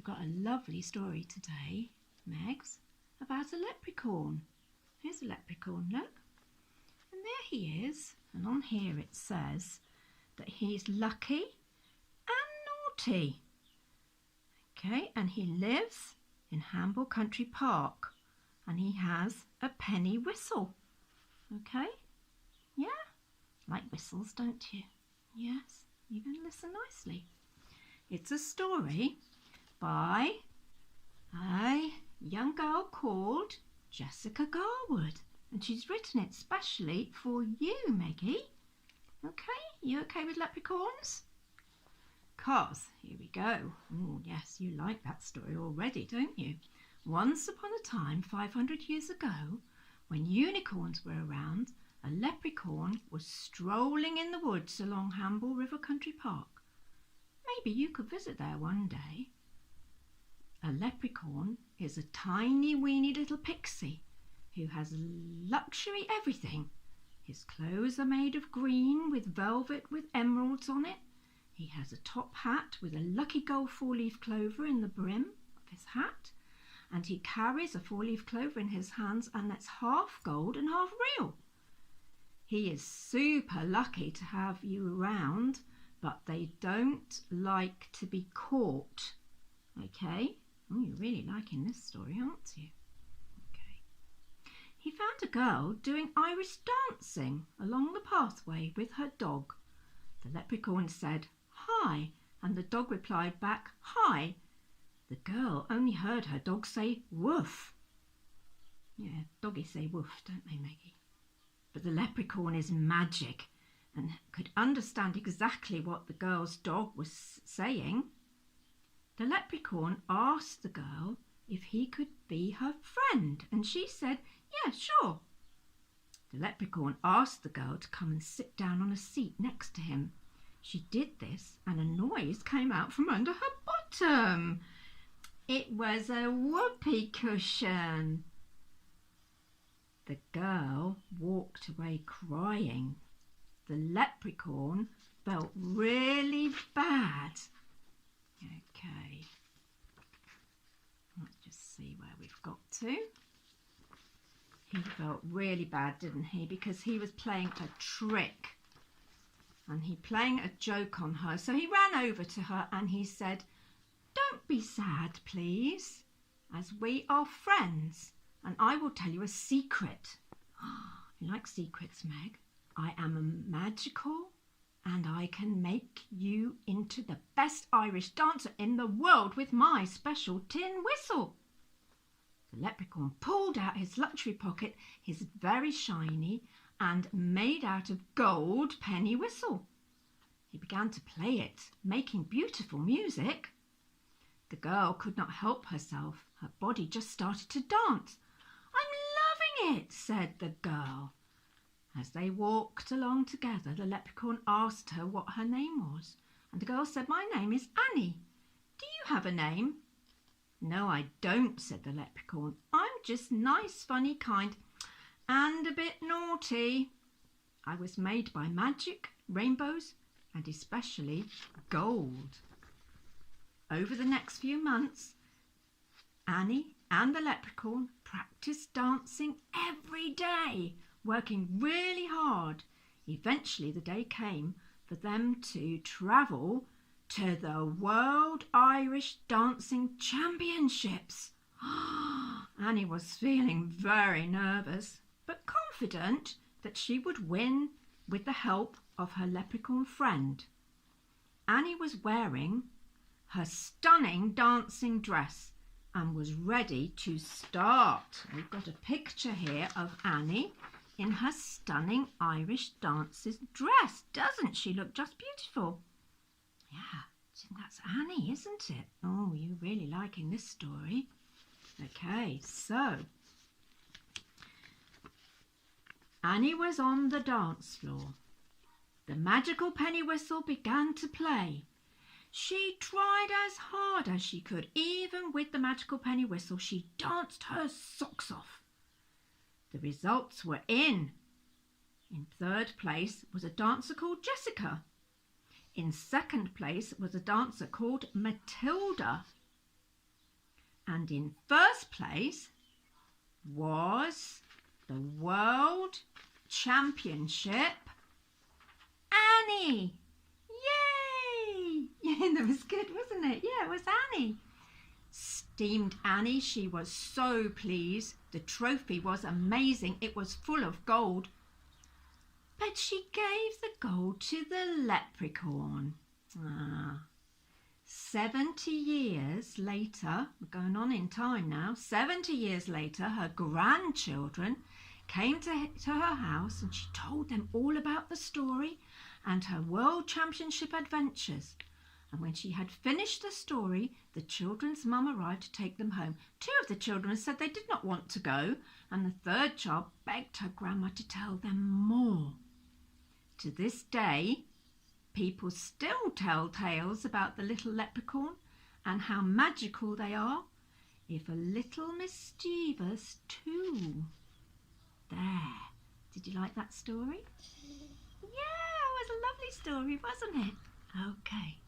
We've got a lovely story today, Megs, about a leprechaun. Here's a leprechaun, look. And there he is. And on here it says that he's lucky and naughty. Okay, and he lives in Hamble Country Park. And he has a penny whistle. Okay? Yeah? Like whistles, don't you? Yes, you can listen nicely. It's a story by a young girl called Jessica Garwood. And she's written it specially for you, Meggie. Okay? You okay with leprechauns? 'Cause, here we go. Oh, yes, you like that story already, don't you? Once upon a time, 500 years ago, when unicorns were around, a leprechaun was strolling in the woods along Hamble River Country Park. Maybe you could visit there one day. A leprechaun is a tiny weeny little pixie who has luxury everything. His clothes are made of green with velvet with emeralds on it. He has a top hat with a lucky gold four-leaf clover in the brim of his hat. And he carries a four-leaf clover in his hands, and that's half gold and half real. He is super lucky to have you around, but they don't like to be caught. Okay? Oh, you're really liking this story, aren't you? Okay. He found a girl doing Irish dancing along the pathway with her dog. The leprechaun said, "Hi," and the dog replied back, "Hi." The girl only heard her dog say woof. Yeah, doggies say woof, don't they, Maggie? But the leprechaun is magic and could understand exactly what the girl's dog was saying. The leprechaun asked the girl if he could be her friend, and she said, "Yeah, sure." The leprechaun asked the girl to come and sit down on a seat next to him. She did this, and a noise came out from under her bottom. It was a whoopee cushion. The girl walked away crying. The leprechaun felt really bad. Okay, let's just see where we've got to. He felt really bad, didn't he? Because he was playing a trick. And he playing a joke on her. So he ran over to her and he said, "Don't be sad, please, as we are friends, and I will tell you a secret." You like secrets, Meg? I am magical, and I can make you into the best Irish dancer in the world with my special tin whistle. The leprechaun pulled out his luxury pocket, his very shiny and made out of gold penny whistle. He began to play it, making beautiful music. The girl could not help herself. Her body just started to dance. "I'm loving it," said the girl. As they walked along together, the leprechaun asked her what her name was. And the girl said, "My name is Annie. Do you have a name?" "No, I don't," said the leprechaun. "I'm just nice, funny, kind, and a bit naughty. I was made by magic, rainbows, and especially gold." Over the next few months, Annie and the leprechaun practiced dancing every day, working really hard. Eventually the day came for them to travel to the World Irish Dancing Championships. Annie was feeling very nervous, but confident that she would win with the help of her leprechaun friend. Annie was wearing her stunning dancing dress and was ready to start. We've got a picture here of Annie in her stunning Irish dancer's dress. Doesn't she look just beautiful? Yeah, that's Annie, isn't it? Oh, you're really liking this story. Okay, so Annie was on the dance floor. The magical penny whistle began to play. She tried as hard as she could. Even with the magical penny whistle, she danced her socks off. The results were in. In third place was a dancer called Jessica. In second place was a dancer called Matilda. And in first place was the World Championship Annie. Yay! Yeah, that was good, wasn't it? Yeah, it was Annie. Steamed Annie, she was so pleased. The trophy was amazing. It was full of gold. But she gave the gold to the leprechaun. 70 years later, we're going on in time now, 70 years later, her grandchildren came to her house and she told them all about the story and her World Championship adventures. And when she had finished the story, the children's mum arrived to take them home. 2 of the children said they did not want to go, and the 3rd child begged her grandma to tell them more. To this day, people still tell tales about the little leprechaun and how magical they are, if a little mischievous too. There. Did you like that story? Yeah, it was a lovely story, wasn't it? Okay.